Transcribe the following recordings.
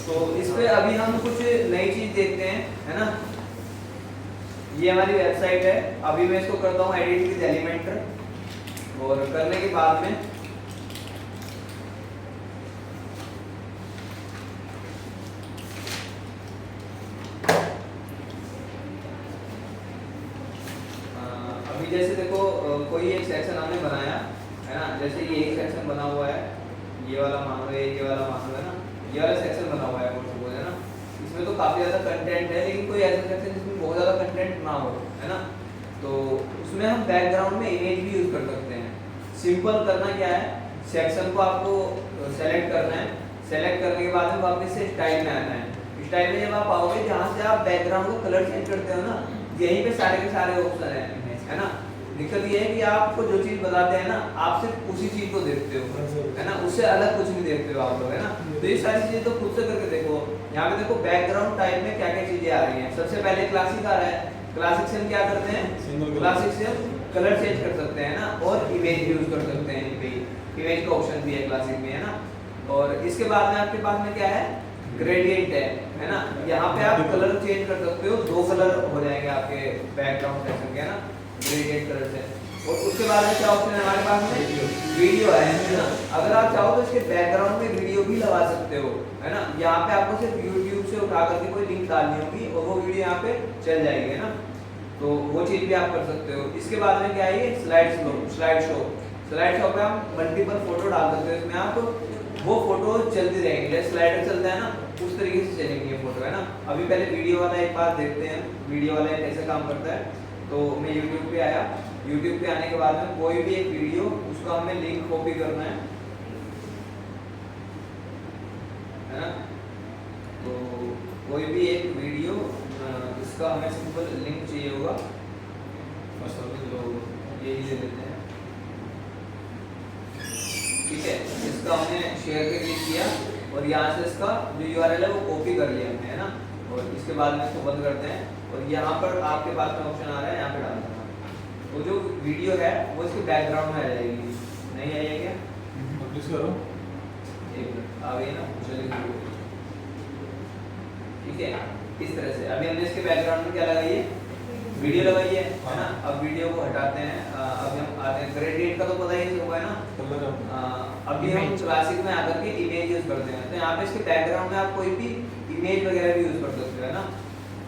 तो इस पे अभी हम कुछ नई चीज देखते हैं, है ना। ये हमारी वेबसाइट है। अभी मैं इसको करता हूँ एडिट विद एलिमेंटर, और करने के बाद में अभी जैसे देखो कोई एक सेक्शन हमने बनाया है ना, जैसे ये एक सेक्शन बना हुआ है, ये वाला मान लो, ये वाला मान लो, है ना, ये वाला सेक्शन बना हुआ है सपोज, है ना। इसमें तो काफी ज्यादा कंटेंट है, लेकिन कोई ऐसा सेक्शन जिसमें बहुत ज्यादा कंटेंट ना हो, है ना, तो उसमें हम बैकग्राउंड में इमेज भी यूज कर सकते हैं। सिंपल करना क्या है, सेक्शन को आपको सेलेक्ट करना है, सेलेक्ट करने के बाद में वापस से स्टाइल में आना है। स्टाइल में जब आप आओगे, जहाँ से आप बैकग्राउंड को कलर चेंज करते हो ना, यहीं पे सारे के सारे ऑप्शन है ना। दिक्कत ये है कि आपको जो चीज बताते हैं ना, आप सिर्फ उसी चीज को देखते हो, है ना, उससे अलग कुछ नहीं देखते हो आप लोग, है ना। तो ये सारी चीजें तो खुद से करके देखो। यहाँ पे देखो बैकग्राउंड टाइप में क्या क्या चीजें आ रही हैं। सबसे पहले क्लासिक आ रहा है। क्लासिक से हम क्या करते हैं, क्लासिक से हम कलर चेंज कर सकते हैं ना, और इमेज यूज कर सकते हैं। इमेज का ऑप्शन भी है क्लासिक में, है ना। और इसके बाद में आपके पास में क्या है, ग्रेडियंट है ना। यहाँ पे आप कलर चेंज कर सकते हो, 2 कलर हो जाएंगे आपके बैकग्राउंड सेक्शन के, है ना, ग्रेडियंट कलर से। और उसके बाद में क्या ऑप्शन है हमारे पास में, वीडियो है ना। अगर आप चाहो तो इसके बैकग्राउंड में वीडियो भी लगा सकते हो, है ना। यहाँ पे आपको सिर्फ YouTube से उठा करके कोई लिंक डालनी होगी और वो वीडियो यहाँ पे चल जाएगी, है ना। तो वो चीज भी आप कर सकते हो। इसके बाद में क्या है, ये स्लाइड शो पे हम मल्टीपल फोटो डाल सकते हो। इसमें आप वो फोटो चलती रहेंगी, जैसे स्लाइडर चलता है ना, उस तरीके से चलेंगी ये फोटो, है ना। अभी पहले वीडियो वाला एक बार देखते हैं, वीडियो वाला कैसे काम करता है। तो मैं YouTube पे आया, YouTube पे आने के बाद में कोई भी एक वीडियो, उसका हमें लिंक कॉपी करना है ना। तो कोई भी एक वीडियो, इसका हमें सिंपल लिंक चाहिए होगा, तो यही ले लेते हैं, ठीक है। इसका हमने शेयर पे क्लिक किया और यहाँ से इसका जो URL है वो कॉपी कर लिया हमने, है ना। और इसके बाद में इसको बंद करते हैं, और यहाँ पर आपके पास में ऑप्शन आ रहा है, यहाँ पे डाल देना। तो जो वीडियो है वो इसके बैकग्राउंड में आ जाएगी। नहीं आई है क्या? पब्लिश करो, एक मिनट, आ गई ना, चलिए ठीक है। इस तरह से अभी हमने इसके बैकग्राउंड में क्या लगाई है, वीडियो लगाई है ना। अब वीडियो को हटाते हैं, अभी हम आते हैं ग्रेडियंट का, तो पता ही होगा ना। अभी हम क्लासिक में आकर के इमेज यूज करते हैं, तो यहाँ पे इसके बैकग्राउंड में आप कोई भी इमेज वगैरह भी यूज कर सकते हो, है ना।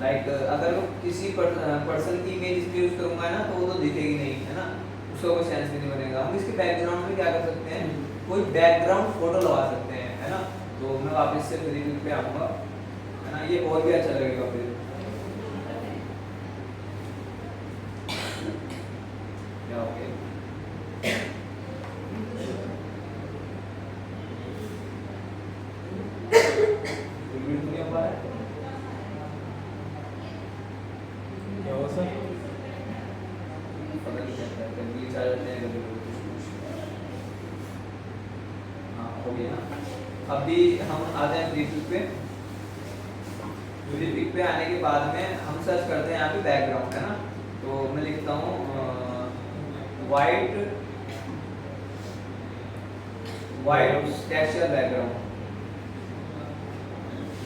लाइक अगर मैं किसी पर्सन की इमेज इसमें यूज करूंगा ना, तो वो तो दिखेगी नहीं, है ना, उसका कोई सेंस नहीं बनेगा। हम इसके बैकग्राउंड में क्या कर सकते हैं, कोई बैकग्राउंड फोटो लगा सकते हैं, है ना। तो मैं वापस से रिव्यू पे आऊंगा, है ना, ये और भी अच्छा लगेगा फिर। क्या हो गया, क्या हुआ सर? पता नहीं चलता, कभी चल जाते हैं, कभी कुछ। हाँ हो गया। अभी हम आते हैं प्रीपिक पे। प्रीपिक पे आने के बाद में हम सर्च करते हैं यहाँ पे बैकग्राउंड, है ना। तो मैं लिखता हूँ white texture background,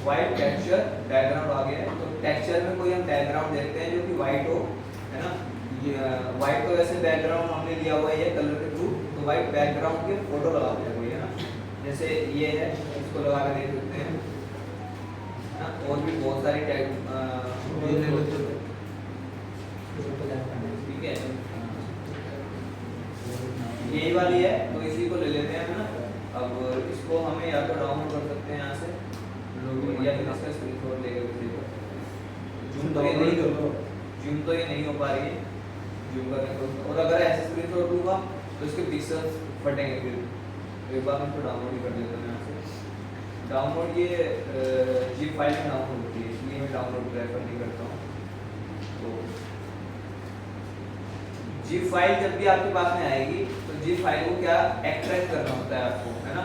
white texture background आ गया है। तो टेक्सचर में कोई हम बैकग्राउंड देखते हैं जो कि वाइट हो, है ना। वाइट तो वैसे बैकग्राउंड हमने लिया हुआ है कलर के थ्रू, तो वाइट बैकग्राउंड के फोटो लगाते हैं कोई, है ना। जैसे ये है, इसको लगा के देख सकते हैं, है ना। और भी बहुत सारी ठीक है, यही वाली है, तो इसी को ले लेते हैं, है ना। अब इसको हमें या तो डाउनलोड कर सकते हैं यहाँ से, या फिर इसका स्क्रीनशॉट लेकर जूम तो ये नहीं हो पा रही है, जूम करने को। और अगर ऐसे स्क्रीनशॉट लूँगा तो इसके पिक्सल्स फटेंगे फिर। एक बार मैं इसको डाउनलोड ही कर लेता हूँ यहाँ से। डाउनलोड ये जिप फाइल में डाउनलोड होती है, इसलिए मैं डाउनलोड प्रेफर नहीं करता हूँ। तो जिप फाइल जब भी आपके पास में आएगी, तो जिप फाइल को क्या एक्सट्रैक्ट करना होता है आपको, है ना।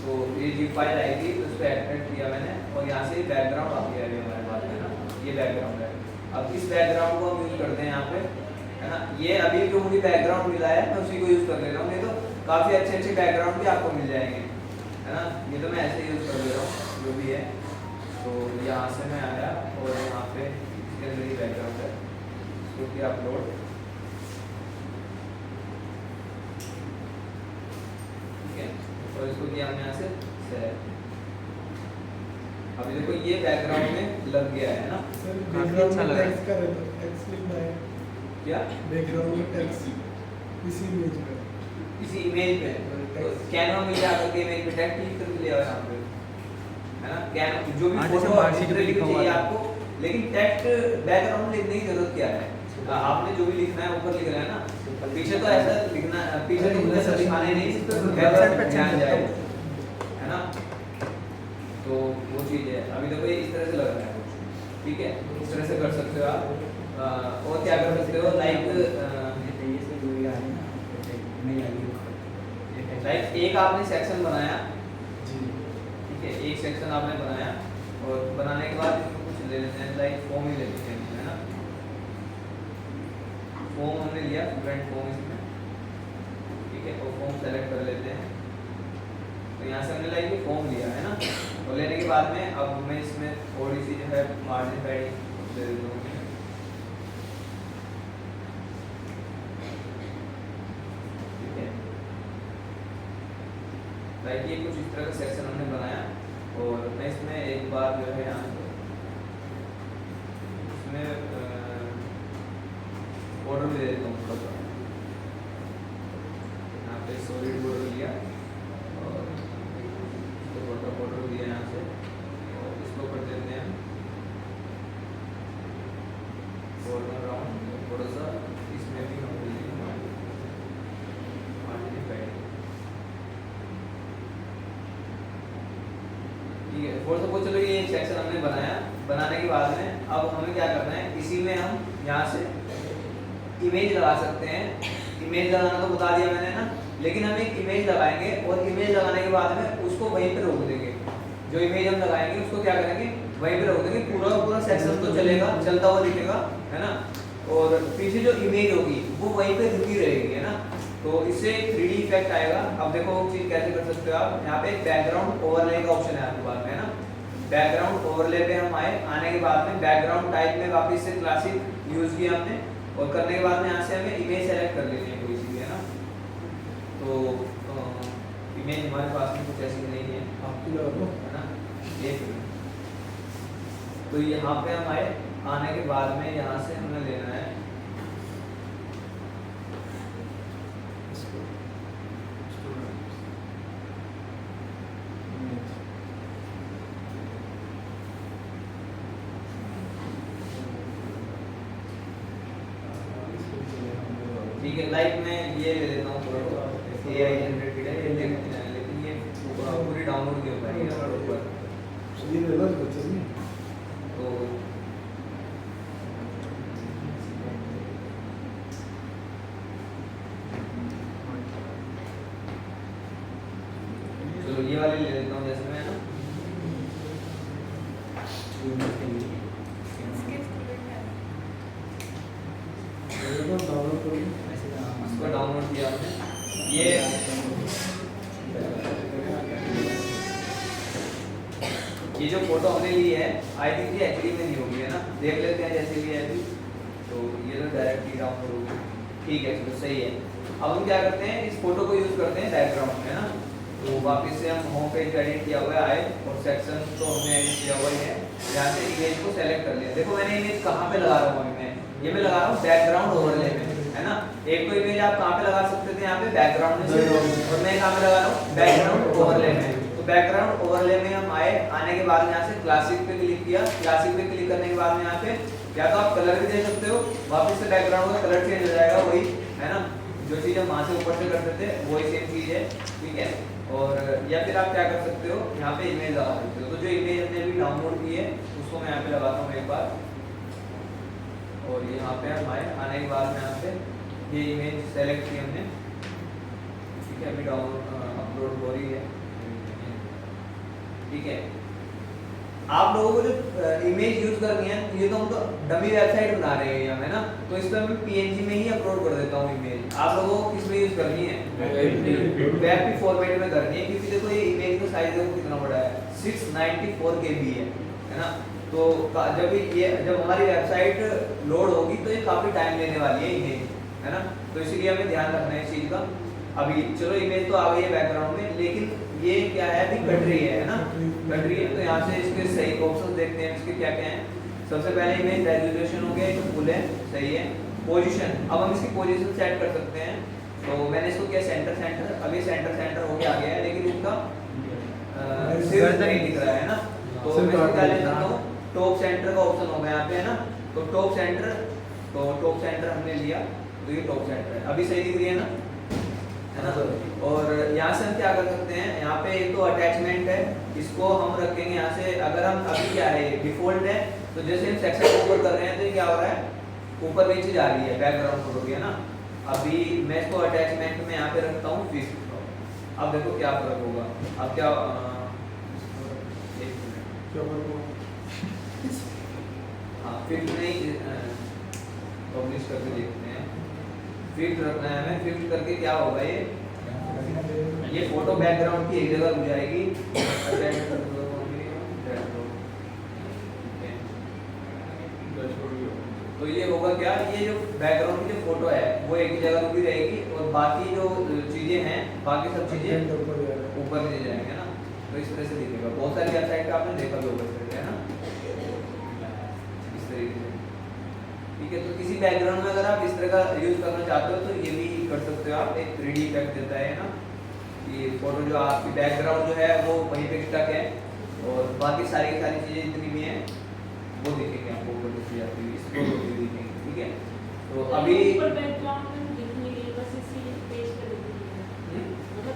तो ये जिप फाइल आएगी, तो उसको एक्सट्रैक्ट किया मैंने, और यहाँ से बैकग्राउंड आ गया हमारे पास, है ना। ये बैकग्राउंड है। अब इस बैकग्राउंड को हम यूज करते हैं यहाँ पे, है ना। ये अभी जो मुझे बैकग्राउंड मिला है, मैं उसी को यूज कर ले रहा हूँ। नहीं तो काफ़ी अच्छे अच्छे बैकग्राउंड भी आपको मिल जाएंगे, है ना। ये तो मैं ऐसे यूज़ कर ले रहा हूँ जो भी है। तो यहाँ से मैं आया और यहाँ पे इसके अंदर ही बैकग्राउंड है, इसको किया अपलोड, ठीक है, और इसको किया हमने यहाँ से सेव। अभी देखो ये बैकग्राउंड में लग गया है ना, काफी अच्छा लग रहा है। टेक्स्ट का टेक्स्ट लिखना है क्या बैकग्राउंड में टेक्स्ट इसी इमेज में। इसी इमेज में तो कैनवा में जाकर के इमेज में टेक्स्ट लिख कर लिया हुआ है यहाँ पे, है ना। कैन जो भी हाँ, जैसे फोटो मार्कशीट पे लिखा हुआ चाहिए है। आपको, लेकिन टेक्स्ट बैकग्राउंड में लिखने की जरूरत क्या है, आपने जो भी लिखना है ऊपर लिख रहे हैं ना, पीछे तो ऐसा लिखना, पीछे तो ऐसा दिखाने नहीं, इस पर वेबसाइट पे ध्यान चेंज जाए, करता है ना। तो वो चीज़ है। अभी देखो ये इस तरह से लग रहा है कुछ, ठीक है, इस तरह से कर सकते हो आप। और क्या कर सकते हो, लाइक एक आपने सेक्शन बनाया, जी ठीक है, एक सेक्शन आपने बनाया और बनाने के बाद इसमें कुछ ले लेते हैं, लाइक फॉर्म ही ले लेते हैं, है ना। फॉर्म हमने लिया, स्टूडेंट फॉर्म इसमें, ठीक है, और फॉर्म सेलेक्ट कर लेते हैं। तो यहाँ से हमने लाइक फॉर्म लिया है ना, और लेने के बाद में अब मैं इसमें थोड़ी सी जो है मार्जिन पैडिंग दे देता हूँ, ठीक है। लाइक ये कुछ इस तरह का सेक्शन हमने बनाया, और मैं इसमें एक बार जो है यहाँ इसमें बॉर्डर भी दे देता हूँ थोड़ा सा, यहाँ पे सॉलिड बॉर्डर लिया और इसको छोटा बॉर्डर दिया यहाँ से, और इसको कर देते हैं बॉर्डर राउंड, थोड़ा सा इसमें भी हम मार्जिन पैडिंग, ठीक है। फॉर सपोज चलो ये एक सेक्शन हमने बनाया, बनाने के बाद में अब हमें क्या करना है, इसी में हम यहाँ से इमेज लगा सकते हैं। इमेज लगाना तो बता दिया मैंने ना, लेकिन हम एक इमेज लगाएंगे और इमेज लगाने के बाद में उसको वहीं पे रोक देंगे। जो इमेज हम लगाएंगे उसको क्या करेंगे, वहीं पे रोक देंगे, पूरा पूरा सेक्शन तो चलेगा, चलता हुआ दिखेगा, है ना। और पीछे जो इमेज होगी वो वहीं पे रुकी रहेगी, है ना। तो इससे 3D इफेक्ट आएगा। अब देखो चीज कैसे कर सकते हो आप, यहाँ पे एक बैकग्राउंड ओवरले का ऑप्शन है आपके पास में, है ना। बैकग्राउंड ओवरले पे हम आए, आने के बाद में बैकग्राउंड टाइप में वापस से क्लासिक यूज किया हमने, और करने के बाद में यहाँ से हमें इमेज सेलेक्ट कर लेनी है कोई सी, है ना। तो इमेज हमारे पास में कुछ ऐसी नहीं है, आपकी लगा दो। है ना। एक मिनट, तो यहाँ पे हम आए, आने के बाद में यहाँ से हमें लेना है इसको ठीक है। लाइक मैं ये ले लेता हूँ थोड़ा, AI जनरेटेड है ये, लेकिन ये पूरी डाउनलोड नहीं हो पाएगी हमारे ऊपर, ये ले लो बच्चे में। तो चलो ये वाली ले लेता हूँ जैसे मैं, है ना। ये तो डाउनलोड करो। इसको डाउनलोड किया हमने, ये जो फोटो हमने ली है आई थिंक ये एचडी में नहीं होगी, है ना। देख लेते हैं जैसे भी है अभी, तो ये तो डायरेक्टली डाउनलोड होगी, ठीक है, चलो सही है। अब हम क्या करते हैं, इस फोटो को यूज करते हैं बैकग्राउंड में, है ना। तो वापस से हम होम पेज एडिट किया हुआ है आए, और सेक्शन तो हमने एडिट किया हुआ ही है, यहाँ से इमेज को सेलेक्ट कर लिया। देखो मैंने इमेज कहाँ पे लगा रहा हूँ, अभी मैं ये मैं लगा रहा हूँ बैकग्राउंड ओवरले में, है ना। एक तो इमेज आप कहाँ पे लगा सकते थे, यहाँ पे बैकग्राउंड में, और मैं कहाँ पे लगा रहा हूँ बैकग्राउंड ओवरले में। तो बैकग्राउंड ओवरले में हम आए, आने के बाद यहाँ से क्लासिक पे क्लिक किया, क्लासिक पे क्लिक करने के बाद में यहाँ पे या तो आप कलर भी दे सकते हो, वापस से बैकग्राउंड का कलर चेंज हो जाएगा वही, है ना। जो चीज़ हम वहाँ से ऊपर से करते थे वही सेम चीज़ है, ठीक है। और या फिर आप क्या कर सकते हो, यहाँ पे इमेज लगा सकते हो। तो जो इमेज हमने अभी डाउनलोड की है उसको मैं यहाँ पे लगाता हूँ एक बार, और यहाँ पे हम आए, आने के बाद में यहाँ पे ये इमेज सेलेक्ट की हमने, ठीक है, अभी डाउनलोड अपलोड हो रही है, ठीक है। आप लोगों को जो इमेज यूज करनी है, ये तो हम तो डमी वेबसाइट बना रहे हैं हम, है ना, तो इस पे मैं पीएनजी में ही अपलोड कर देता हूँ इमेज। आप लोगों को किस में यूज करनी है, वेब की फॉर्मेट में करनी है, क्योंकि देखो ये इमेज का साइज देखो कितना बड़ा है, 694 KB है ना। तो जब हमारी वेबसाइट लोड होगी तो ये काफी टाइम लेने वाली है इमेज, है ना, तो इसीलिए हमें ध्यान रखना है इस चीज का। अभी चलो इमेज तो आ गई है बैकग्राउंड में, लेकिन ये क्या है, अभी कट रही है ना, कट रही है। तो यहाँ से इसके सही ऑप्शन देखते हैं इसके क्या क्या हैं। सबसे पहले इमेज रेजोल्यूशन हो गया, ये तो फुल है, सही है। पोजीशन, अब हम इसकी पोजीशन सेट कर सकते हैं। तो मैंने इसको किया सेंटर, अब ये सेंटर हो गया आ गया है, लेकिन उसका सिर नहीं दिख रहा है ना, तो मैं इसको क्या ले सकता हूँ, टॉप सेंटर का ऑप्शन होगा यहाँ पे, है ना। तो टॉप सेंटर हमने लिया, तो ये टॉप सेंटर है, अभी सही दिख रही है ना, है ना। और यहाँ से हम क्या कर सकते हैं, यहाँ पे एक तो अटैचमेंट है, इसको हम रखेंगे यहाँ से। अगर हम अभी क्या है, डिफॉल्ट है, तो जैसे हम सेक्शन ऊपर कर रहे हैं तो ये क्या हो रहा है, ऊपर नीचे जा रही है बैकग्राउंड फोटो की, है ना। अभी मैं इसको अटैचमेंट में यहाँ पे रखता हूँ फिक्स। अब देखो क्या फर्क होगा, अब क्या हाँ फिक्स नहीं, पब्लिश करके देखते हैं। फिक्स रखना है हमें, फिक्स करके क्या होगा, ये फोटो बैकग्राउंड की एक जगह हो जाएगी। तो ये होगा क्या, ये जो बैकग्राउंड की जो फोटो है वो एक ही जगह रुकी रहेगी, और बाकी जो चीजें हैं, बाकी सब चीजें ऊपर नीचे जाएंगे ना। तो इस तरह से दिखेगा, बहुत सारी वेबसाइट का आपने देखा भी होगा इस तरह से, है ना, इस तरीके से। ठीक है, तो किसी बैकग्राउंड में अगर आप इस तरह का यूज करना चाहते हो तो ये भी कर सकते हो आप। एक 3D इफेक्ट देता है ना, ये फोटो जो आपकी बैकग्राउंड जो है वो वहीं पे स्टक है, और बाकी सारी चीजें जितनी भी हैं वो दिखेंगे आपको ऊपर दिखी जाती है, इसको भी दिखेंगे। ठीक है, तो अभी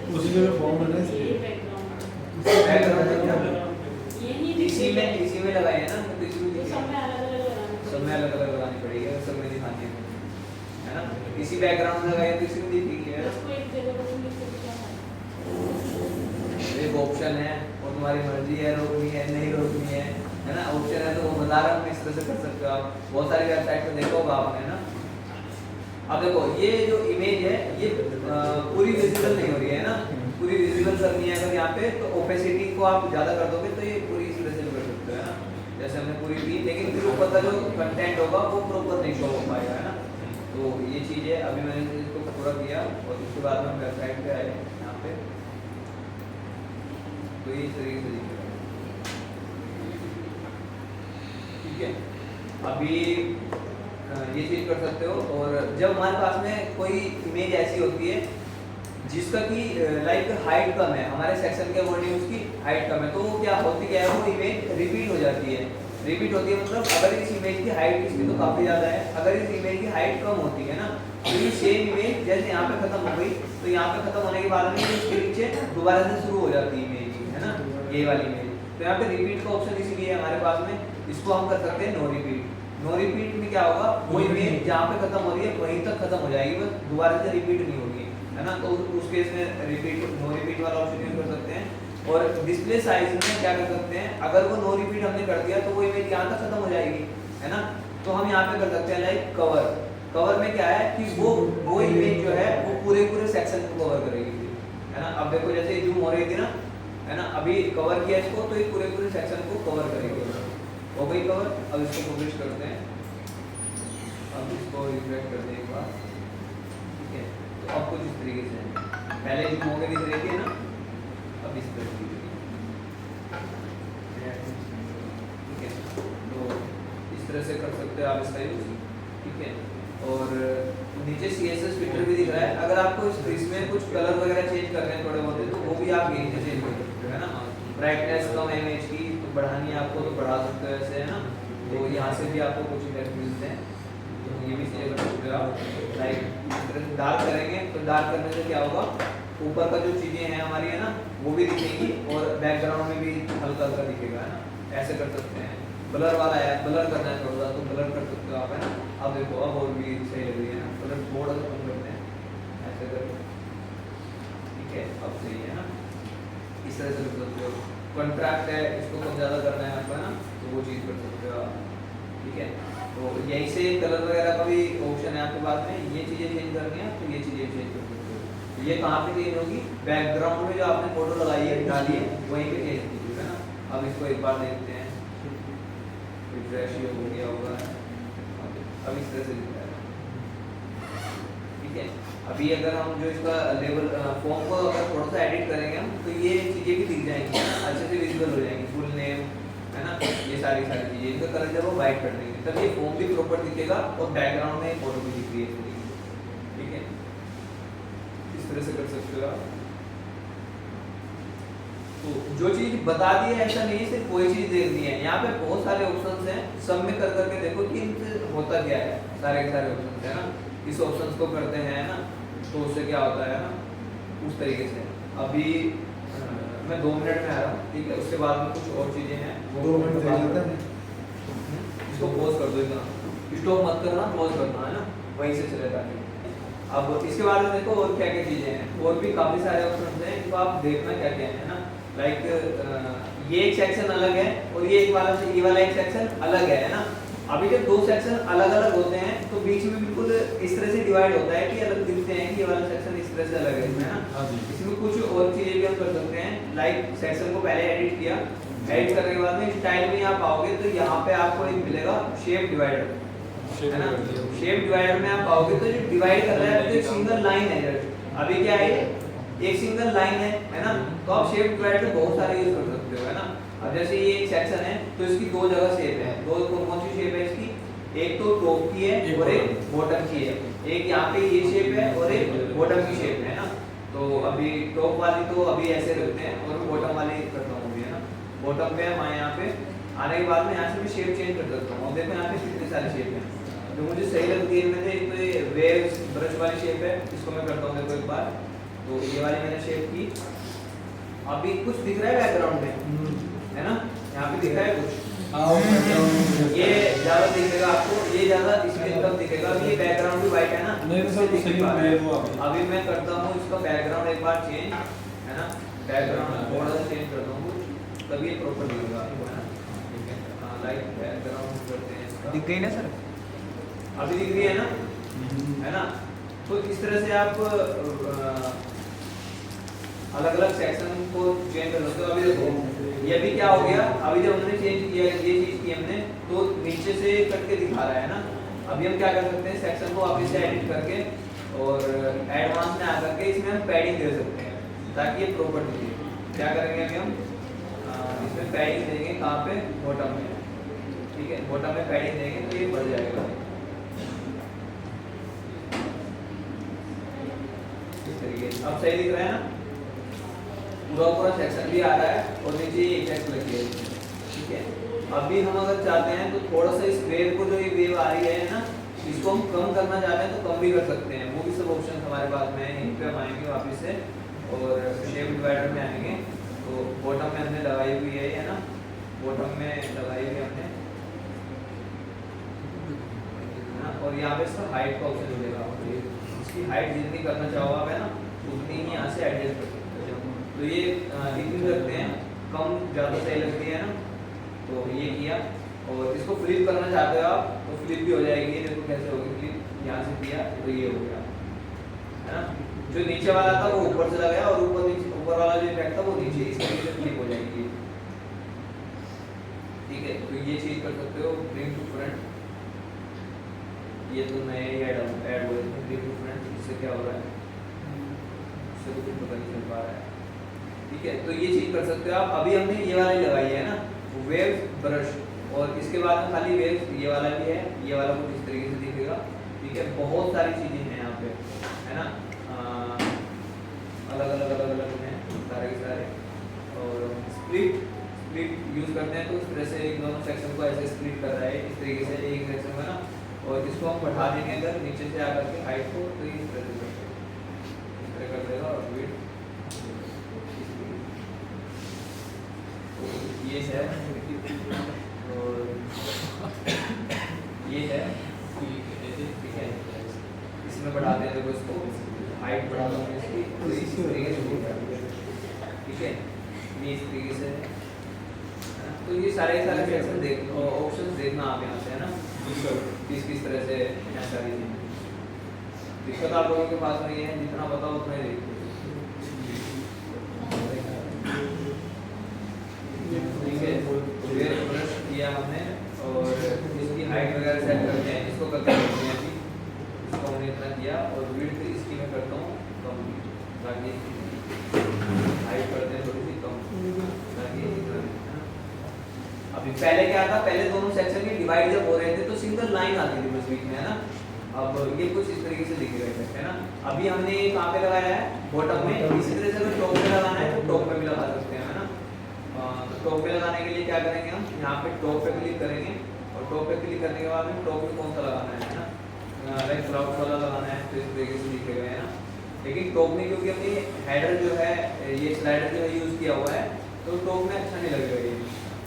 उसी जगह फॉर्म बनना है, बैकग्राउंड में क्या इसी में लगाए है ना, तो इसमें सब में अलग अलग लगानी पड़ेगी, अगर सब में दिखानी है ना। इसी बैकग्राउंड में लगाए तो इसी में दिखेगी, एक ऑप्शन है, और तुम्हारी मर्जी है, रोकनी है नहीं रोकनी है ना। ऑप्शन है तो वो बता रहा हूँ, इस तरह से कर सकते हो आप। बहुत सारी वेबसाइट पे देखा होगा आपने, है ना। अब देखो ये जो इमेज है ये पूरी विजिबल नहीं हो रही है ना, पूरी विजिबल करनी है अगर यहाँ पे, तो ओपेसिटी को आप ज्यादा कर दोगे तो ये पूरी इस तरह से कर सकते हो, है ना। जैसे हमने पूरी की, लेकिन फिर ऊपर का जो कंटेंट होगा वो प्रॉपर नहीं शो हो पाएगा, है ना। तो ये चीज है, अभी मैंने इसको पूरा किया, और उसके बाद में हम वेबसाइट पे आए यहाँ पे, तो ये इस तरीके से दिखेगा। ठीक है, अभी ये चीज कर सकते हो। और जब हमारे पास में कोई इमेज ऐसी होती है जिसका कि लाइक हाइट कम है, हमारे सेक्शन के अकॉर्डिंग उसकी हाइट कम है, तो वो क्या होती है, वो इमेज रिपीट हो जाती है। रिपीट होती है मतलब अगर इस इमेज की हाइट इसकी तो काफी ज्यादा है, अगर इस इमेज की हाइट कम होती है ना, तो ये सेम इमेज जैसे यहाँ पे खत्म हो गई, तो यहाँ पे खत्म होने के बाद में इसके नीचे दोबारा से शुरू हो जाती है इमेज, है ना, ये वाली इमेज। तो यहाँ पे रिपीट का ऑप्शन इसीलिए है हमारे पास में, इसको हम कर सकते हैं नो रिपीट। नो रिपीट में क्या होगा, वो इमेज जहाँ पे खत्म हो रही है वहीं तक खत्म हो जाएगी, बस दोबारा से रिपीट नहीं होगी, है ना। तो उस केस में रिपीट, नो रिपीट वाला ऑप्शन यूज कर सकते हैं। और डिस्प्ले साइज में क्या कर सकते हैं, अगर वो नो रिपीट हमने कर दिया तो वो इमेज यहाँ तक खत्म हो जाएगी, है ना। तो हम यहाँ पे कर सकते हैं लाइक कवर। कवर में क्या है कि वो इमेज जो है वो पूरे सेक्शन को कवर करेगी, है ना। अब देखो जैसे जूम हो रही थी ना, है ना, अभी कवर किया इसको, तो ये पूरे सेक्शन को कवर करेगी। हो गई कवर। अब इसको पब्लिश करते हैं, अब इसको रिफ्रेश कर दें एक बार। ठीक है, तो अब कुछ इस तरीके से पहले जूम होकर दिख रही थी ना, अब इस तरह की। ठीक है, तो इस तरह से कर सकते हो आप इसका यूज। ठीक है, और नीचे CSS फिल्टर भी दिख रहा है, अगर आपको इसमें कुछ कलर वगैरह चेंज करने हैं थोड़े बहुत, तो वो भी आप यहीं से चेंज कर सकते हो, है ना। ब्राइटनेस कम है इमेज की, तो बढ़ानी है आपको तो बढ़ा सकते हो ऐसे, है ना। तो यहाँ से भी आपको कुछ इफेक्ट मिलते हैं, तो ये भी चेंज कर सकते हो आप। लाइक डार्क करेंगे तो डार्क करने से क्या होगा, ऊपर का जो चीज़ें हैं हमारी, है ना, वो भी दिखेंगी, और बैकग्राउंड में भी हल्का हल्का दिखेगा, है ना। ऐसे कर सकते हैं। ब्लर वाला है, ब्लर करना है थोड़ा सा तो ब्लर कर सकते हो आप, है ना। अब देखो अब और भी सही लग रही है ना, ब्लर थोड़ा सा कम करते हैं ऐसे करके। ठीक है, अब सही है ना, इस तरह से कर सकते हो। कॉन्ट्रैक्ट है, इसको कम ज़्यादा करना है आपको, है ना, तो वो चीज़ कर सकते हो आप, ठीक है। तो यहीं से कलर वगैरह का भी ऑप्शन है आपके पास में, ये चीज़ें चेंज करनी है तो ये चीज़ें चेंज कर सकते हो। ये कहाँ पे चेंज होगी, बैकग्राउंड में जो आपने फोटो लगाई है डाली है वहीं पे चेंज कीजिएगा, है ना। अब इसको एक बार देखते हैं, रिफ्रेश हो गया होगा, अब इस तरह से दिख रहा है, ठीक है। अभी अगर हम जो इसका लेवल फॉर्म को अगर थोड़ा सा एडिट करेंगे हम, तो ये चीज़ें भी दिख जाएंगी, अच्छे से विजिबल हो जाएंगी, फुल नेम, है ना, ये सारी चीज़ें, इनका कलर जब वो वाइट कर देंगे तब ये फॉर्म भी प्रॉपर दिखेगा और बैकग्राउंड में फोटो भी दिख रही है, ठीक है। इस तरह से कर सकते हो आप। तो जो चीज बता दी है ऐसा नहीं सिर्फ कोई चीज देखनी है, यहाँ पे बहुत सारे ऑप्शंस हैं, सब में कर करके देखो कि इनसे होता क्या है, सारे के सारे ऑप्शंस है ना, इस ऑप्शंस को करते हैं ना तो उससे क्या होता है ना, उस तरीके से। अभी मैं 2 मिनट में आ रहा हूँ, ठीक है, उसके बाद में कुछ और चीजें हैं 2 मिनट दे देता है। इसको पॉज कर दो, इतना स्टॉप मत करना, पॉज करना, है ना, वहीं से चलेगा। अब इसके बाद में देखो और क्या क्या चीजें हैं, और भी काफी सारे ऑप्शंस हैं, इनको आप देखना क्या क्या है ना। लाइक ये एक सेक्शन अलग है और ये एक वाला ये वाला एक सेक्शन अलग है ना। अभी जब 2 सेक्शन अलग अलग होते हैं तो बीच में बिल्कुल इस तरह से डिवाइड होता है कि अलग दिखते हैं कि ये वाला सेक्शन इस तरह से अलग है, है ना। इसमें कुछ और चीजें भी हम कर सकते हैं, लाइक सेक्शन को पहले एडिट किया, एडिट करने के बाद में स्टाइल में आप आओगे तो यहाँ पे आपको एक मिलेगा शेप डिवाइडर, है ना। शेप डिवाइडर में आप आओगे तो जो डिवाइड कर रहा है तो एक सिंगल लाइन है, अभी क्या है एक सिंगल लाइन है ना। तो आप शेप डिवाइडर बहुत सारे यूज कर सकते हो, है ना। अब जैसे ये एक सेक्शन है तो इसकी 2 जगह शेप है, दो कौन सी शेप है इसकी, एक तो टॉप की है और एक बॉटम की है, एक यहाँ पे ये शेप है और एक बॉटम की शेप है ना। तो अभी टॉप वाली तो अभी ऐसे रखते हैं और बॉटम वाली करता हूँ, है ना। बॉटम पे हम यहाँ पे आने के बाद में यहाँ से भी शेप चेंज कर सकता हूँ। अब देखो यहाँ पे कितने सारे शेप हैं जो मुझे सही लगती है। मैंने एक तो ये वेव्स ब्रश वाली शेप है, इसको मैं करता हूँ देखो एक बार, तो ये वाली मैंने शेप की। अभी कुछ दिख रहा है बैकग्राउंड में, है ना, यहाँ पे दिख रहा है कुछ, ये ज्यादा दिखेगा आपको, ये ज्यादा इसमें कम दिखेगा। ये बैकग्राउंड भी वाइट है ना, नहीं तो सर सही है वो। अभी मैं करता हूँ इसका बैकग्राउंड एक बार चेंज, है ना, बैकग्राउंड थोड़ा सा चेंज करता हूँ तभी ये प्रॉपर दिखेगा आपको, है ना। ठीक है, लाइक बैकग्राउंड करते हैं इसका, दिख गई ना सर, अभी दिख रही है ना, है ना। तो इस तरह से आप अलग अलग सेक्शन को चेंज कर सकते हो। अभी देखो ये भी क्या हो गया, अभी जब हमने चेंज किया ये चीज की हमने, तो नीचे से कट के दिखा रहा है ना। अभी हम क्या कर सकते हैं, सेक्शन को वापस से एडिट करके और एडवांस में आकर के इसमें हम पैडिंग दे सकते हैं ताकि ये प्रॉपर दिखे। क्या करेंगे अभी हम इसमें पैडिंग देंगे, कहाँ पे, बॉटम में, ठीक है, बॉटम में पैडिंग देंगे तो ये बढ़ जाएगा इस तरीके से। अब सही दिख रहा है ना, पूरा सेक्शन भी आ रहा है और नीचे ये टेक्स्ट लगी है, ठीक है। अभी हम अगर चाहते हैं तो थोड़ा सा इस वेव को, जो ये वेव आ रही है ना, इसको हम कम करना चाहते हैं तो कम भी कर सकते हैं। वो भी सब ऑप्शन हमारे पास में है। यहीं पे हम आएंगे वापस से और शेप डिवाइडर में आएंगे तो बॉटम में हमने लगाई हुई है ना, बॉटम में लगाई हुई हमने, है ना। और यहाँ पे इसका हाइट का ऑप्शन मिलेगा, इसकी हाइट जितनी करना चाहो आप, है ना, उतनी ही यहाँ से एडजस्ट कर सकते हो। तो ये डिक्रीज रखते हैं, कम ज़्यादा सही लगती है ना, तो ये किया। और इसको फ्लिप करना चाहते हो आप तो फ्लिप भी हो जाएगी, देखो कैसे होगी फ्लिप, यहाँ से किया तो ये हो गया, है ना। जो नीचे वाला था वो ऊपर चला गया और ऊपर वाला जो इफेक्ट था वो नीचे, इस तरीके से फ्लिप हो जाएगी, ठीक है। तो ये चीज़ कर सकते हो, ब्रिंग टू फ्रंट, ये तो नए ऐड हुए थे, ब्रिंग टू फ्रंट, इससे क्या हो रहा है, इससे तो कुछ पता नहीं चल पा रहा है, ठीक है। तो ये चीज कर सकते हो आप। अभी हमने ये वाली लगाई है ना, वेव ब्रश, और इसके बाद में खाली वेव ये वाला भी है, ये वाला कुछ इस तरीके से दिखेगा, ठीक है। बहुत सारी चीजें हैं यहाँ पे, है ना, अलग अलग हैं सारे के सारे। और स्प्लिट यूज करते हैं तो इस तरह से एक दोनों सेक्शन को ऐसे स्प्लिट कर रहा है इस तरीके से एक सेक्शन में ना, और इसको हम बढ़ा देंगे अगर नीचे से आकर के हाइट को, तो इस तरह से इस तरह कर देगा। और विड्थ ये है और ये है, ठीक है। इसमें बढ़ा दें, देखो इसको हाइट बढ़ा दूंगा इसकी, तो इस तरीके से, ठीक है, ये इस तरीके से तो ये सारे सेक्शन देख ऑप्शंस देखना आप यहाँ से, है ना, किस तरह से यहाँ सारी चीजें। दिक्कत आप लोगों के पास नहीं है, जितना बताओ उतना ही देखिए। ठीक है, फिर ब्रश किया हमने और इसकी हाइट वगैरह सेट करते हैं, इसको करते हैं अभी, इसको हमने इतना किया और विड्थ इसकी मैं करता हूँ कम, ताकि हाइट करते हैं थोड़ी सी कम, ताकि इतना। अभी पहले क्या था, पहले दोनों सेक्शन के डिवाइड जब हो रहे थे तो सिंगल लाइन आती थी बस बीच में, है ना। अब ये कुछ इस तरीके से लिखे गए थे, है ना। अभी हमने कहाँ पे लगाया है, बॉटम में। इसी तरह से अगर टॉप पे लगाना है तो टॉप पे भी लगा सकते हैं, है ना। तो टॉप पे लगाने के लिए क्या करेंगे, हम यहाँ पे टॉप पे क्लिक करेंगे और टॉप पे क्लिक करने के बाद में टॉप पे कौन सा लगाना है ना, लाइक क्राउड वाला लगाना है, तो इस तरीके से लिखे गए हैं ना। लेकिन टॉप में क्योंकि अपनी हेडर जो है, ये स्लाइडर जो है यूज किया हुआ है, तो टॉप में अच्छा नहीं लगेगा ये,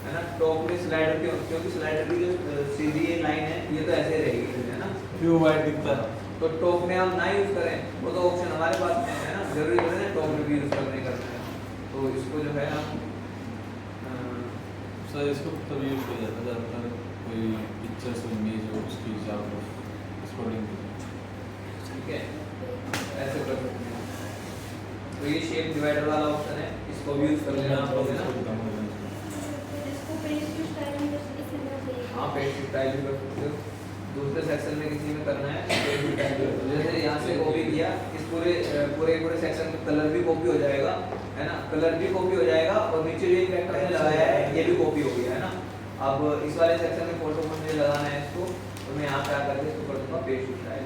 है ना। टॉप में स्लाइडर क्योंकि स्लाइडर की जो सीधी लाइन है ये तो ऐसे रहेगी, है ना, क्यों वाइट दिखता है। तो टॉप में हम ना यूज करें, वो तो ऑप्शन हमारे पास में है ना, जरूरी नहीं है टॉप में भी यूज करना है। तो इसको जो है हम सर इसको तब यूज किया जाता है ज़्यादातर कोई पिक्चर्स इमेज हो उसकी हिसाब से एक्सपोर्टिंग, ठीक है, ऐसे कर सकते हैं। तो ये शेप डिवाइडर वाला ऑप्शन है, इसको भी यूज कर लेना आप लोग, है ना। हाँ, पेज स्टाइल भी कर सकते हो। दूसरे सेक्शन में किसी में करना है पेज स्टाइल, जैसे यहाँ से कॉपी किया, इस पूरे सेक्शन में कलर भी कॉपी हो जाएगा, है ना, कलर भी कॉपी हो जाएगा और नीचे जो कैरेक्टर मैंने लगाया है ये भी कॉपी हो गया, है ना। अब इस वाले सेक्शन में फोटो मुझे लगाना है इसको, तो मैं यहाँ पे आकर के इसको कर दूंगा पेज स्टाइल।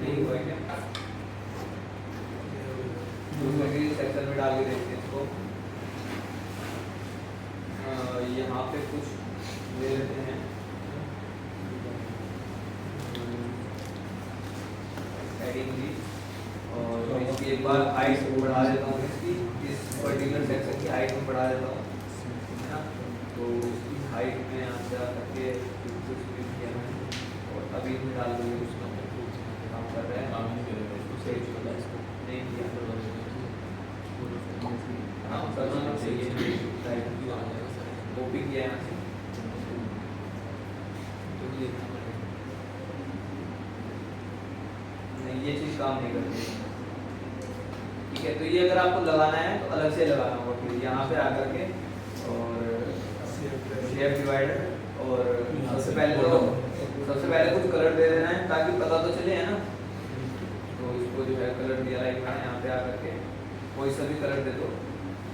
नहीं हुआ क्या, दूसरे के सेक्शन में डाल के देखते हैं इसको। यहाँ पे कुछ ले लेते हैं, हेडिंग भी, और इसकी एक बार हाइट बढ़ा देता हूँ, इसकी इस पर्टिकुलर सेक्शन की हाइट में बढ़ा देता हूँ, है ना। तो इसकी हाइट में यहाँ से आकर के कुछ भी किया मैंने और अभी में डाल दूँगी, उसका काम कर रहे हैं, नहीं किया, हाँ करना चाहिए, कॉपी किया यहाँ से, नहीं ये चीज़ काम नहीं करती, ठीक है। तो ये अगर आपको लगाना है तो अलग से लगाना होगा, फिर यहाँ पे आकर के और शेप डिवाइडर, और सबसे पहले कुछ कलर दे देना है ताकि पता तो चले, है ना। तो इसको जो है कलर दिया, लाइक मैंने यहाँ पे आकर के कोई सा भी कलर दे दो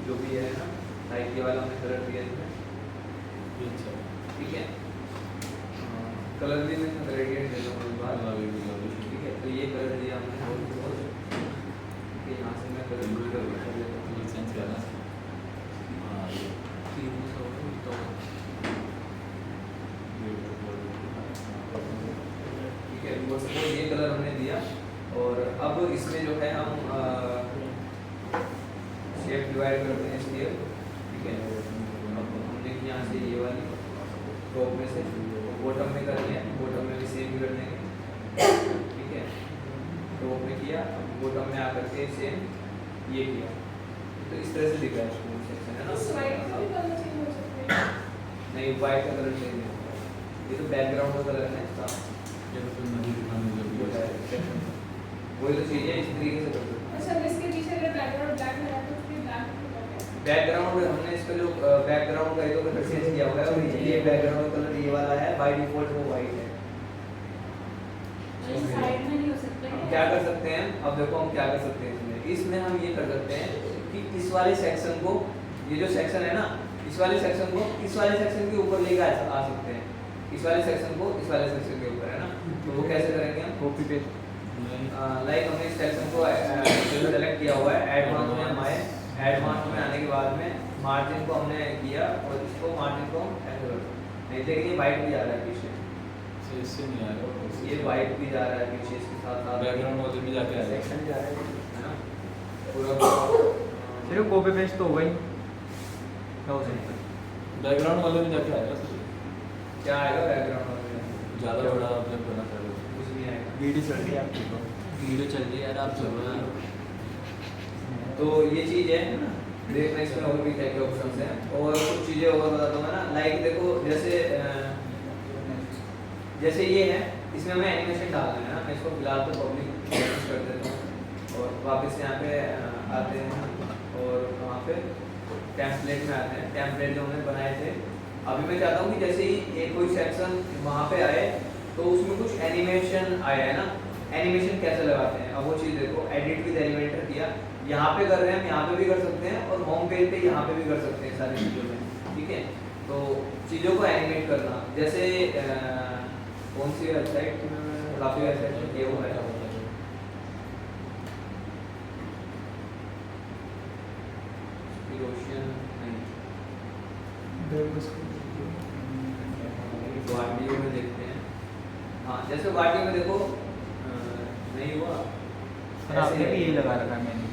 जो भी है ना, लाइक ये वाला हमने कलर दिया इसमें, ठीक है। कलर भी मैं ग्रेडियंट दे दूँगा इस बार, ठीक है। तो ये कलर दिया हमने, यहाँ से मैं कलर कर देता हूँ, ठीक है। ये कलर हमने दिया और अब इसमें जो है हम शेप डिवाइड करते हैं इसलिए, ठीक है। अब हमने यहाँ से ये वाली टॉप में से बॉटम में कर लिया, बॉटम में भी सेम कर देंगे, ठीक है। टॉप में किया, बॉटम में आकर के सेम ये किया, तो इस तरह से दिख रहा है स्कूल सेक्शन, है ना। नहीं, वाइट का कलर चेंज नहीं होगा, ये तो बैकग्राउंड का कलर है इसका, वही तो चीज़ है, इस तरीके से कर सकते हैं। अच्छा, इसके पीछे अगर बैकग्राउंड ब्लैक है तो फिर ब्लैक बैकग्राउंड हमने इसका जो बैकग्राउंड का तो कलर चेंज किया हुआ है, और ये बैकग्राउंड कलर ये वाला है, बाय डिफॉल्ट वो वाइट है। साइड में नहीं हो सकता हम है। क्या कर सकते हैं, अब देखो हम क्या कर सकते हैं इसमें हम ये कर सकते हैं कि इस वाले सेक्शन को, ये जो सेक्शन है ना, इस वाले सेक्शन को इस वाले सेक्शन के ऊपर लेकर आ सकते हैं, इस वाले सेक्शन को इस वाले सेक्शन के ऊपर, है ना। तो वो कैसे करेंगे हम, कॉपी पेस्ट, लाइक हमने इस सेक्शन को सेलेक्ट किया हुआ है, एडवांस में हम आए, एडवांस में आने के बाद में मार्जिन को हमने किया और इसको मार्जिन को हम ऐसे कर नहीं, लेकिन ये वाइट भी जा रहा है पीछे, इससे नहीं आ रहा, ये वाइट भी जा रहा है पीछे, इसके साथ साथ बैकग्राउंड वाले भी जाके आ रहा है, सेक्शन जा रहा है ना पूरा। सिर्फ कॉपी पेस्ट तो होगा ही, क्या हो सकता है। बैकग्राउंड वाले में जाके आएगा, क्या आएगा बैकग्राउंड में, ज़्यादा बड़ा अपलोड करना चाहिए, कुछ नहीं आएगा। वीडियो चल रही है आपकी, वीडियो चल रही है यार, आप चल रहे हैं। तो ये चीज़ है ना, देखना इसमें और भी क्या क्या ऑप्शंस हैं और कुछ चीज़ें और बताता हूँ मैं ना। लाइक देखो जैसे ये है, इसमें हमें एनिमेशन डालना है ना। मैं इसको फिलहाल तो पब्लिक कर देता हूँ और वापस यहाँ पे आते हैं और वहाँ पे टेम्पलेट में आते हैं। टेम्पलेट जो हमने बनाए थे, अभी मैं चाहता हूँ कि जैसे ही एक कोई सेक्शन वहाँ पे आए तो उसमें कुछ एनिमेशन आया है ना। एनिमेशन कैसे लगाते हैं, अब वो चीज़ देखो। एडिट विद एलिमेंटर किया, यहाँ पे कर रहे हैं, हम यहाँ पे भी कर सकते हैं और होम पेज पे यहाँ पे भी कर सकते हैं सारी चीज़ों में, ठीक है। तो चीज़ों को एनिमेट करना, जैसे कौन सी वेबसाइट, काफ़ी वेबसाइट ये हुआ है। वाडियो में देखते हैं। हाँ, जैसे वाडियो में देखो नहीं हुआ, सर आपने भी यही लगा रखा है मैंने।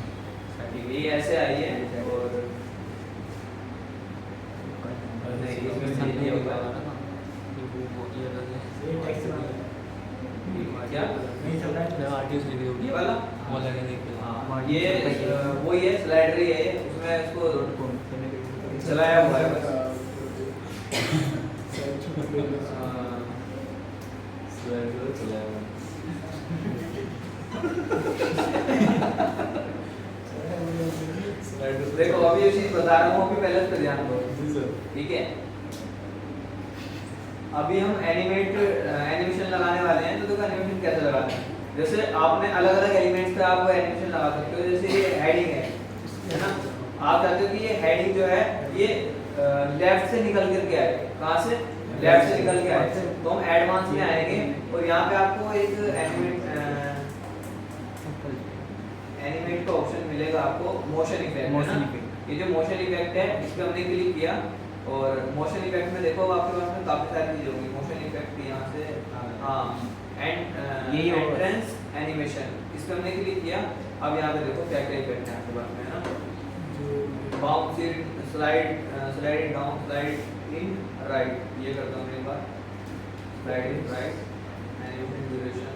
ये ऐसे आई है और नहीं, इसमें ये होगा क्या ये वाला। हाँ, ये वही है, स्लाइडर ही है, उसमें इसको चलाया हुआ है बस। देखो अभी ये चीज बता रहा हूँ, अभी पहले उस पर ध्यान दो, ठीक है। अभी हम एनिमेशन लगाने वाले हैं। तो देखो एनिमेशन कैसे लगाते हैं, जैसे आपने अलग अलग एलिमेंट्स पे आप एनिमेशन लगा सकते हो। जैसे ये हेडिंग है ना, आप चाहते हो कि ये हेडिंग जो है ये लेफ्ट से निकल करके आए। कहाँ से? लेफ्ट से निकल के आए। तो हम एडवांस में आएंगे और यहाँ पे आपको एक एनिमेट का ऑप्शन मिलेगा आपको, मोशन इफेक्ट। ये जो मोशन इफेक्ट है इस पे हमने क्लिक किया और मोशन इफेक्ट में देखो आपके पास में काफी सारी चीजें होंगी। मोशन इफेक्ट यहाँ से एंड एंट्रेंस एनिमेशन, इस पे हमने क्लिक किया। अब यहाँ पे देखो क्या क्या इफेक्ट है आपके पास में, है ना। Bounce in, slide down, slide in right, ये करता हूँ एक बार। Slide in right, animation duration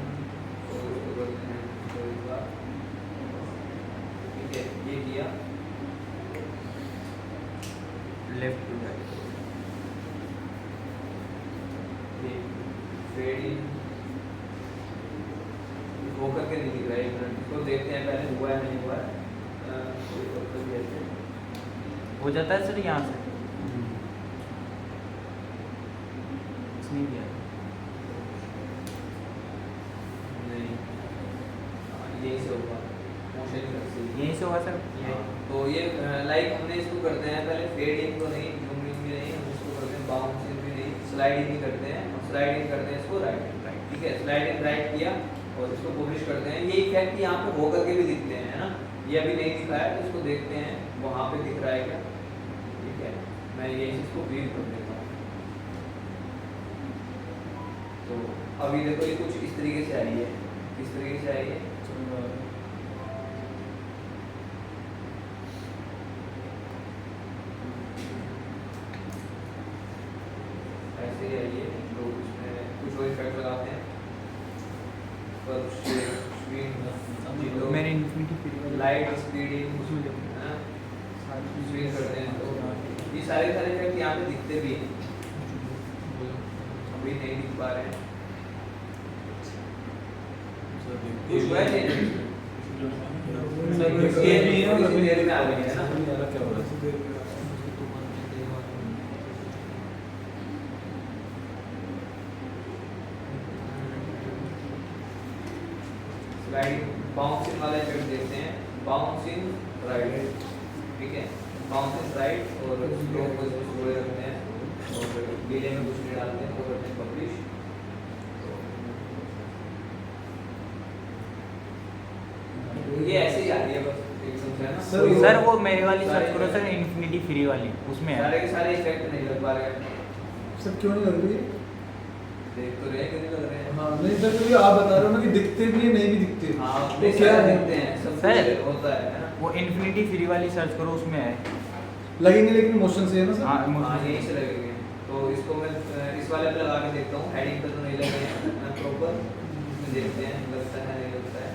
और उसको करते हैं तो एक बार, ठीक है। ये किया, left to right, fade in वो करके नहीं दिख रहा है। एक मिनट इसको देखते हैं पहले हुआ है नहीं हुआ है। हो जाता है सर यहाँ से नहीं किया नहीं, यही से होगा, मोशन से यहीं से होगा सर। ये तो ये लाइक हमने इसको करते हैं पहले फेड इन को नहीं, जूम इन भी नहीं, हम इसको करते हैं बाउंस इन भी नहीं, स्लाइड इन भी करते हैं। और स्लाइड इन करते हैं इसको राइट, ठीक है। स्लाइड इन राइट किया और इसको पब्लिश करते हैं। ये इफेक्ट यहाँ पे हो करके भी दिखते हैं, है ना। ये अभी नहीं दिखा है तो इसको देखते हैं वहाँ पे दिख रहा है क्या, ठीक है। मैं ये इसको व्यू कर देता हूँ। तो अभी देखो ये कुछ इस तरीके से आई है, किस तरीके से आई है। ऐसे ही आई है। तो इसमें कुछ और इफेक्ट लगाते हैं, पर मैंने इन्फिनिटी फ्री लाइट स्पीडिंग उसमें स्विंग करते हैं। तो ये सारे इफेक्ट यहाँ पे दिखते भी हैं, अभी नहीं दिख पा रहे हैं। कुछ हुआ है किसी देर में आ गई है ना। स्लाइड बाउंस इन वाला इफेक्ट देखते हैं, बाउंस इन राइट, ठीक है। बाउंस इन राइट और स्लो को स्लो रखते हैं और डिले में कुछ नहीं डालते हैं, वो करते हैं पब्लिश। ये ऐसे ही आती है बस एकदम से, है ना। सर वो मेरे वाली सर्च करो सर, इन्फिनिटी फ्री वाली, उसमें है। सारे के सारे इफेक्ट नहीं लग पा रहे हैं। सर क्यों नहीं लग रही है? देख तो रहे क्यों नहीं लग रहे हैं। हाँ नहीं सर, क्योंकि आप बता रहे हो ना कि दिखते भी है नहीं भी दिखते। हाँ तो क्या है? दिखते हैं सब सर, कुछ होता है ना। वो इन्फिनिटी फ्री वाली सर्च करो, उसमें है। लगेंगे लेकिन मोशन से है ना सर। हाँ हाँ यहीं से लगेंगे। तो इसको मैं इस वाले पे लगा के देखता हूँ, हेडिंग पे तो नहीं लगे हैं मैं प्रॉपर, देखते हैं लगता है नहीं लगता है।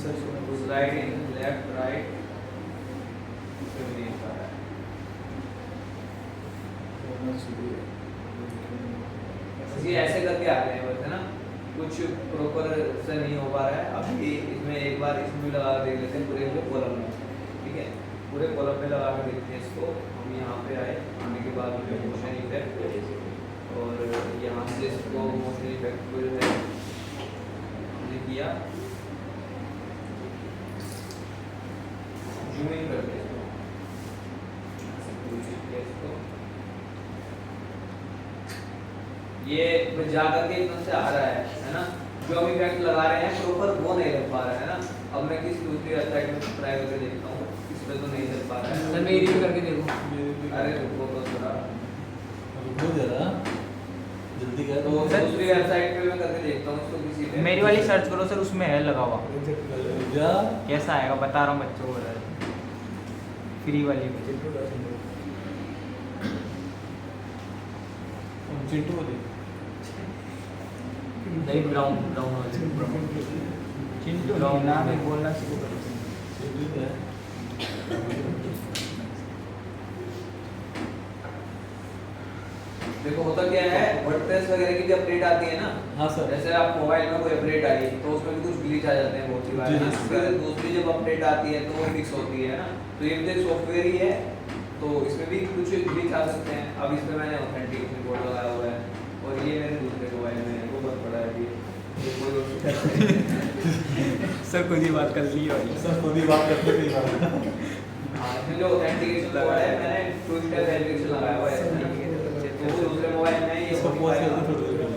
स्लाइडिंग लेफ्ट राइट नहीं पा रहा है। ये ऐसे करके आ रहे हैं बस, है ना, कुछ प्रॉपर से नहीं हो पा रहा है। अभी इसमें एक बार इसमें भी लगा देख लेते हैं पूरे कॉलम में, ठीक है, पूरे कॉलम में लगा के देखते हैं इसको। हम यहाँ पे आए, आने के बाद मोशन इफेक्ट और यहाँ से इसको मोशन इफेक्ट को जो है हमने किया, जूम इन करते हैं इसको। ये जाकर के एकदम से आ रहा है ना, जो हम इफेक्ट लगा रहे हैं प्रॉपर वो नहीं लग पा रहा है ना। अब मैं किसी दूसरी वेबसाइट में ट्राई करके देखता हूँ, इस पे तो नहीं लग पा रहा है। सर मेरी भी करके देखो। अरे रुको तो थोड़ा, रुको जरा, जल्दी कर। तो दूसरी वेबसाइट पे मैं करके देखता हूँ इसको किसी पे। मेरी वाली सर्च करो सर, उसमें है लगा हुआ। जा कैसा आएगा बता रहा हूँ बच्चों को, फ्री वाली में। चिंटू को देख। नहीं ब्राउन ब्राउन वाली चिंटू ब्राउन नाम है, बोलना शुरू करो। चिंटू है। देखो होता क्या है, वर्डप्रेस वगैरह की भी अपडेट आती है ना। हाँ सर। जैसे आप मोबाइल में कोई अपडेट आई तो उसमें भी कुछ ग्लिच आ जाते हैं बहुत सी बार, जी, है ना। जी। फिर दूसरी जब अपडेट आती है तो वो फिक्स होती है ना। तो ये भी सॉफ्टवेयर ही है, तो इसमें भी कुछ ग्लिच आ सकते हैं। अब इसमें मैंने ऑथेंटिकेशन कोड लगाया हुआ है और ये मेरे दूसरे मोबाइल में है, वो बहुत बड़ा है ये कोई और सर खुद ही बात कर ली और सर खुद ही बात करते कई बार। हाँ, इसमें जो ऑथेंटिकेशन कोड है मैंने 2 स्टेप वेरिफिकेशन लगाया हुआ है, तो वो दूसरे मोबाइल में ये इसको पॉज कर दो थोड़ी देर।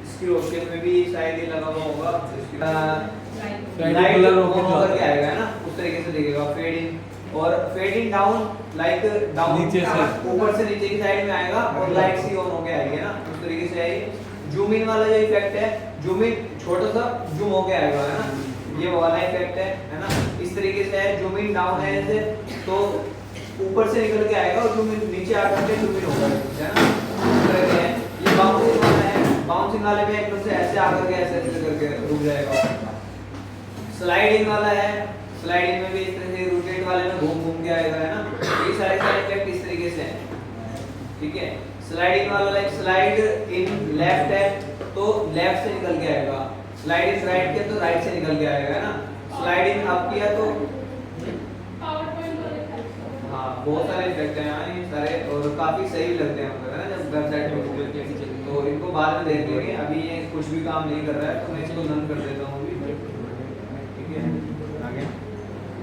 इसकी रोशन में भी शायद ये लगा हुआ होगा। Friday light color on rocket होकर के आता है। आएगा ना, उस तरीके से दिखेगा। फेड इन और fade in down, like down नीचे से। ऊपर से नीचे की साइड में आएगा और लाइट सी ऑन होके आएगी ना, उस तरीके से आएगी। जूम इन वाला जो इफेक्ट है, जूम इन छोटा सा जूम होके आएगा, है ना, ये वाला इफेक्ट है ना। इस तरीके से है, जूम इन डाउन है ऐसे, तो ऊपर से निकल के आएगा और जूम इन नीचे आकर के जूम इन होगा, है ना। इस तरह के है। ये बाउंसिंग वाला है, बाउंसिंग वाले में एकदम से ऐसे आकर के ऐसे करके रुक जाएगा। स्लाइडिंग वाला है, स्लाइडिंग में भी इस तरह से रोटेट वाले में घूम घूम के आएगा, है ना। ये सारे इफेक्ट इस तरीके से हैं, ठीक है। स्लाइडिंग वाला लाइक स्लाइड इन लेफ्ट है तो लेफ्ट से निकल के आएगा, स्लाइड इन राइट किया तो राइट से निकल के आएगा, है ना। स्लाइडिंग अप किया तो पावर पॉइंट वाले type। हाँ, बहुत सारे इफेक्ट हैं यहाँ, ये सारे, और काफी सही लगते हैं मतलब, है ना, जब वेबसाइट में उपयोग किया। तो इनको बाद में देख लेंगे, अभी ये कुछ भी काम नहीं कर रहा है तो मैं इसको रन कर देता हूँ अभी, ठीक है। आगे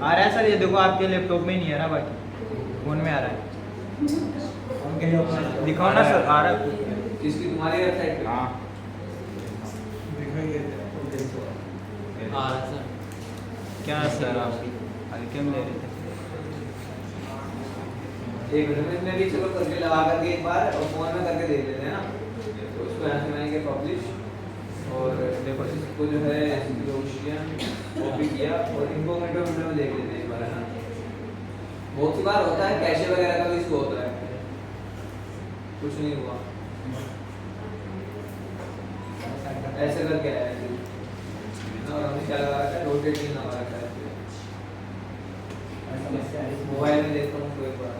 आ रहा है सर, ये देखो आपके लैपटॉप में नहीं आ रहा, बाकी फोन में आ रहा है। दिखाओ ना सर, आ रहा है। इसकी तुम्हारी वेबसाइट पे हाँ हाँ सर। क्या सर आप हल्के में ले रहे थे? एक मिनट में भी चलो करके लगा करके एक बार और फोन में करके देख लेते हैं ना। तो उसको यहाँ से मैंने किया पब्लिश और देखो इसको जो है लोशियन कॉपी किया और इनको मिनटों मिनटों में देख लेते हैं एक बार, है ना। बहुत सी बार होता है कैशे वगैरह का भी इसको होता है, कुछ नहीं हुआ, ऐसे करके आया है और हमने क्या लगा रखा है, रोटेट नहीं लगा रखा है। मोबाइल में देखता हूँ कोई बार।